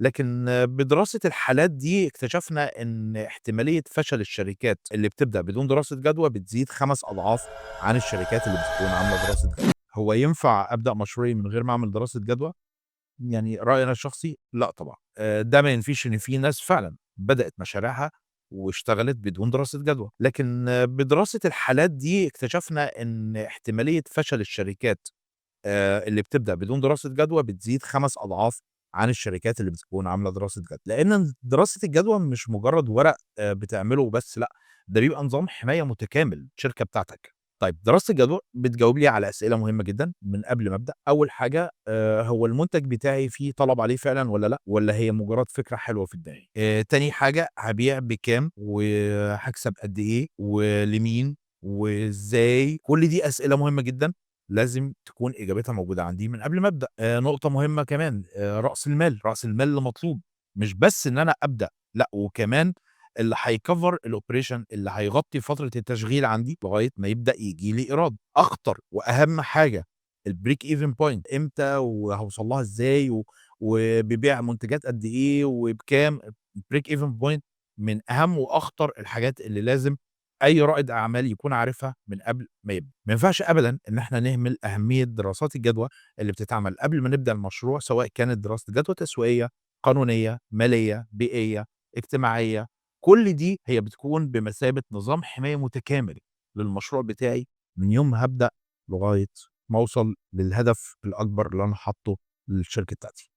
لكن بدراسة الحالات دي اكتشفنا إن احتمالية فشل الشركات اللي بتبدأ بدون دراسة جدوى بتزيد 5 أضعاف عن الشركات اللي بتكون عاملة دراسة جدوى. هو ينفع أبدأ مشروعي من غير ما أعمل دراسة جدوى؟ يعني رأيي أنا الشخصي لأ طبعًا. ده ما ينفيش إن في ناس فعلًا بدأت مشاريعها واشتغلت بدون دراسة جدوى، لكن بدراسة الحالات دي اكتشفنا إن احتمالية فشل الشركات اللي بتبدأ بدون دراسة جدوى بتزيد 5 أضعاف عن الشركات اللي بتكون عاملة دراسة جدوى، لإن دراسة الجدوى مش مجرد ورق بتعمله وبس لأ، ده بيبقى نظام حماية متكامل الشركة بتاعتك. طيب دراسة الجدوى بتجاوب لي على أسئلة مهمة جدًا من قبل ما أبدأ. أول حاجة هو المنتج بتاعي في طلب عليه فعلًا والّا لأ، والّا هي مجرد فكرة حلوة في دماغي؟ تاني حاجة هابيع بكام وهاكسب قد إيه ولمين وإزاي؟ كل دي أسئلة مهمة جدًا لازم تكون إجابتها موجودة عندي من قبل ما أبدأ. نقطة مهمة كمان رأس المال، رأس المال اللي مطلوب، مش بس إن أنا أبدأ، لأ وكمان اللي هيcover الoperation اللي هيغطي فترة التشغيل عندي لغاية ما يبدأ ييجي لي إيراد. أخطر وأهم حاجة الbreak even point إمتى وهاوصل لها إزاي وببيع منتجات قد إيه وبكام. الbreak even point من أهم وأخطر الحاجات اللي لازم أي رائد أعمال يكون عارفها من قبل ما يبدأ. ما ينفعش أبدًا إن إحنا نهمل أهمية دراسات الجدوى اللي بتتعمل قبل ما نبدأ المشروع، سواء كانت دراسة جدوى تسويقية، قانونية، مالية، بيئية، اجتماعية. كل دي هي بتكون بمثابة نظام حماية متكامل للمشروع بتاعي من يوم ما هابدأ لغاية ما أوصل للهدف الأكبر اللي أنا حاطّه للشركة بتاعتي.